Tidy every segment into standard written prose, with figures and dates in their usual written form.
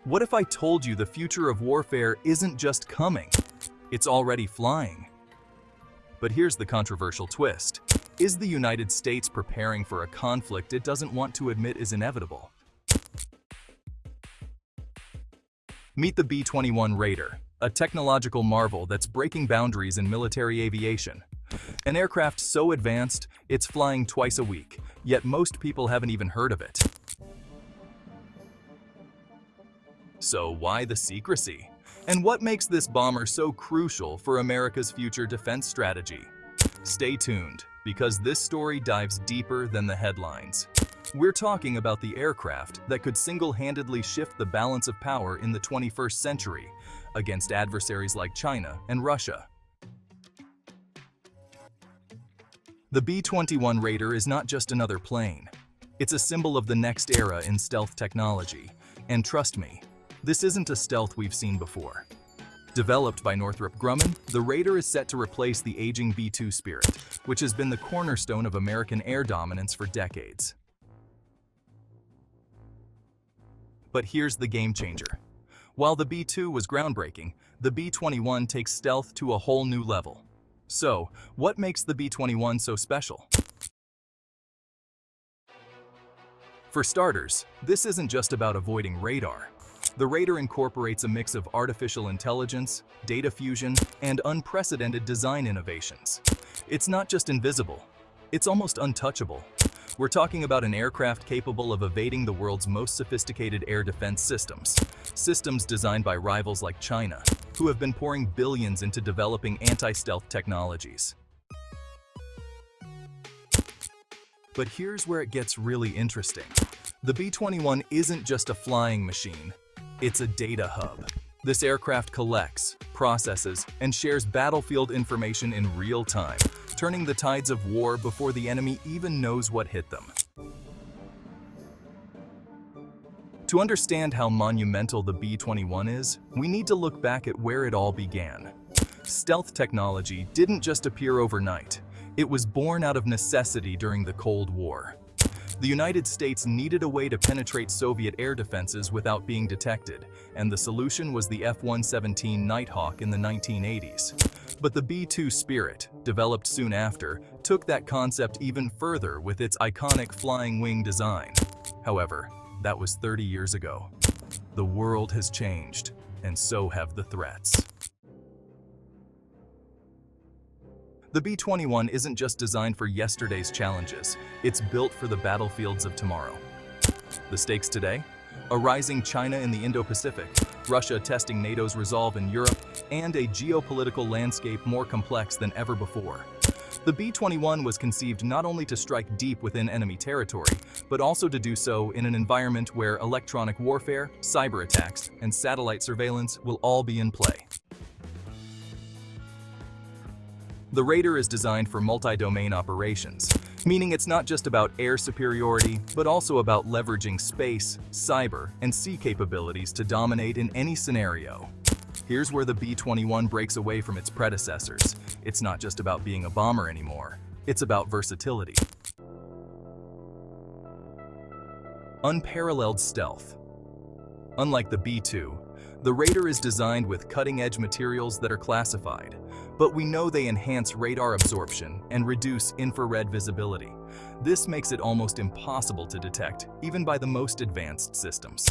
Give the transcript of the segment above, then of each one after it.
What if I told you the future of warfare isn't just coming, it's already flying? But here's the controversial twist. Is the United States preparing for a conflict it doesn't want to admit is inevitable? Meet the B-21 Raider, a technological marvel that's breaking boundaries in military aviation. An aircraft so advanced, it's flying twice a week, yet most people haven't even heard of it. So why the secrecy? And what makes this bomber so crucial for America's future defense strategy? Stay tuned, because this story dives deeper than the headlines. We're talking about the aircraft that could single-handedly shift the balance of power in the 21st century against adversaries like China and Russia. The B-21 Raider is not just another plane. It's a symbol of the next era in stealth technology. And trust me, this isn't a stealth we've seen before. Developed by Northrop Grumman, the Raider is set to replace the aging B-2 Spirit, which has been the cornerstone of American air dominance for decades. But here's the game changer. While the B-2 was groundbreaking, the B-21 takes stealth to a whole new level. So, what makes the B-21 so special? For starters, this isn't just about avoiding radar. The Raider incorporates a mix of artificial intelligence, data fusion, and unprecedented design innovations. It's not just invisible, it's almost untouchable. We're talking about an aircraft capable of evading the world's most sophisticated air defense systems. Systems designed by rivals like China, who have been pouring billions into developing anti-stealth technologies. But here's where it gets really interesting. The B-21 isn't just a flying machine, it's a data hub. This aircraft collects, processes, and shares battlefield information in real time, turning the tides of war before the enemy even knows what hit them. To understand how monumental the B-21 is, we need to look back at where it all began. Stealth technology didn't just appear overnight. It was born out of necessity during the Cold War. The United States needed a way to penetrate Soviet air defenses without being detected, and the solution was the F-117 Nighthawk in the 1980s. But the B-2 Spirit, developed soon after, took that concept even further with its iconic flying wing design. However, that was 30 years ago. The world has changed, and so have the threats. The B-21 isn't just designed for yesterday's challenges, it's built for the battlefields of tomorrow. The stakes today? A rising China in the Indo-Pacific, Russia testing NATO's resolve in Europe, and a geopolitical landscape more complex than ever before. The B-21 was conceived not only to strike deep within enemy territory, but also to do so in an environment where electronic warfare, cyber attacks, and satellite surveillance will all be in play. The Raider is designed for multi-domain operations, meaning it's not just about air superiority, but also about leveraging space, cyber, and sea capabilities to dominate in any scenario. Here's where the B-21 breaks away from its predecessors. It's not just about being a bomber anymore, it's about versatility. Unparalleled stealth. Unlike the B-2, the Raider is designed with cutting-edge materials that are classified, but we know they enhance radar absorption and reduce infrared visibility. This makes it almost impossible to detect, even by the most advanced systems.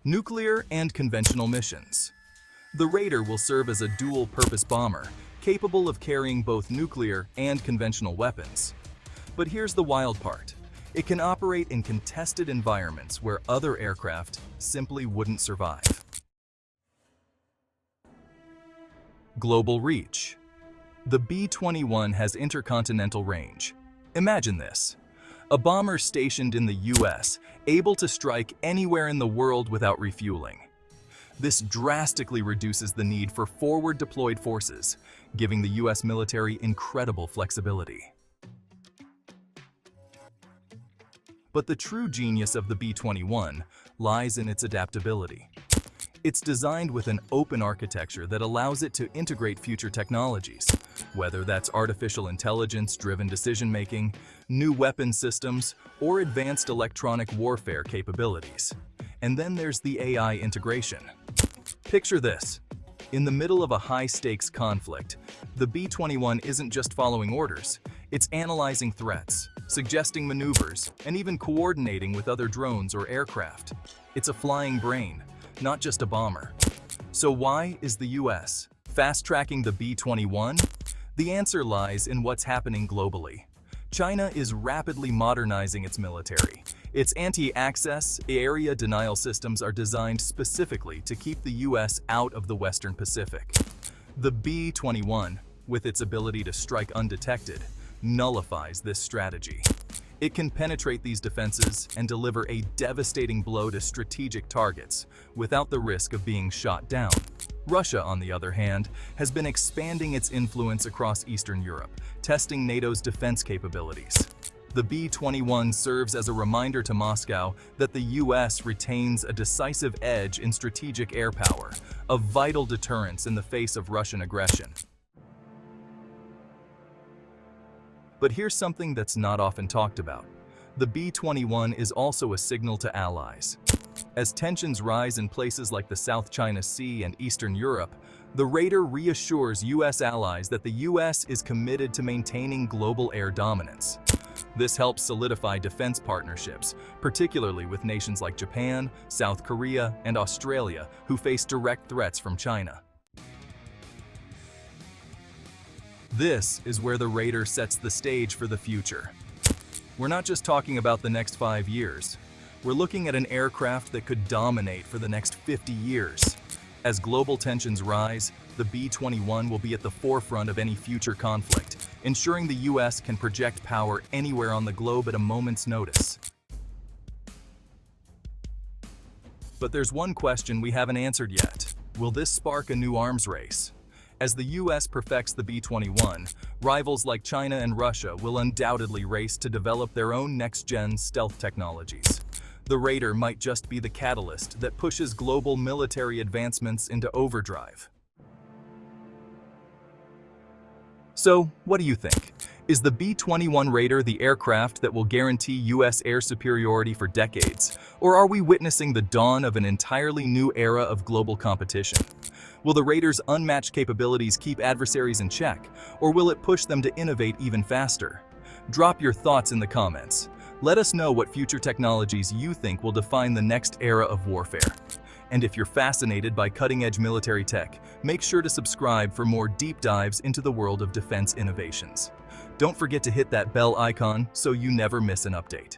Nuclear and conventional missions. The Raider will serve as a dual-purpose bomber, capable of carrying both nuclear and conventional weapons. But here's the wild part. It can operate in contested environments where other aircraft simply wouldn't survive. Global reach. The B-21 has intercontinental range. Imagine this. A bomber stationed in the US, able to strike anywhere in the world without refueling. This drastically reduces the need for forward-deployed forces, giving the US military incredible flexibility. But the true genius of the B-21 lies in its adaptability. It's designed with an open architecture that allows it to integrate future technologies, whether that's artificial intelligence-driven decision-making, new weapon systems, or advanced electronic warfare capabilities. And then there's the AI integration. Picture this. In the middle of a high-stakes conflict, the B-21 isn't just following orders, it's analyzing threats, suggesting maneuvers, and even coordinating with other drones or aircraft. It's a flying brain, not just a bomber. So why is the US fast-tracking the B-21? The answer lies in what's happening globally. China is rapidly modernizing its military. Its anti-access, area denial systems are designed specifically to keep the US out of the Western Pacific. The B-21, with its ability to strike undetected, nullifies this strategy. It can penetrate these defenses and deliver a devastating blow to strategic targets without the risk of being shot down. Russia, on the other hand, has been expanding its influence across Eastern Europe, testing NATO's defense capabilities. The B-21 serves as a reminder to Moscow that the US retains a decisive edge in strategic air power, a vital deterrence in the face of Russian aggression. But here's something that's not often talked about. The B-21 is also a signal to allies. As tensions rise in places like the South China Sea and Eastern Europe, the Raider reassures US allies that the US is committed to maintaining global air dominance. This helps solidify defense partnerships, particularly with nations like Japan, South Korea, and Australia, who face direct threats from China. This is where the Raider sets the stage for the future. We're not just talking about the next 5 years. We're looking at an aircraft that could dominate for the next 50 years. As global tensions rise, the B-21 will be at the forefront of any future conflict, ensuring the US can project power anywhere on the globe at a moment's notice. But there's one question we haven't answered yet. Will this spark a new arms race? As the US perfects the B-21, rivals like China and Russia will undoubtedly race to develop their own next-gen stealth technologies. The Raider might just be the catalyst that pushes global military advancements into overdrive. So, what do you think? Is the B-21 Raider the aircraft that will guarantee US air superiority for decades? Or are we witnessing the dawn of an entirely new era of global competition? Will the Raider's unmatched capabilities keep adversaries in check, or will it push them to innovate even faster? Drop your thoughts in the comments. Let us know what future technologies you think will define the next era of warfare. And if you're fascinated by cutting-edge military tech, make sure to subscribe for more deep dives into the world of defense innovations. Don't forget to hit that bell icon so you never miss an update.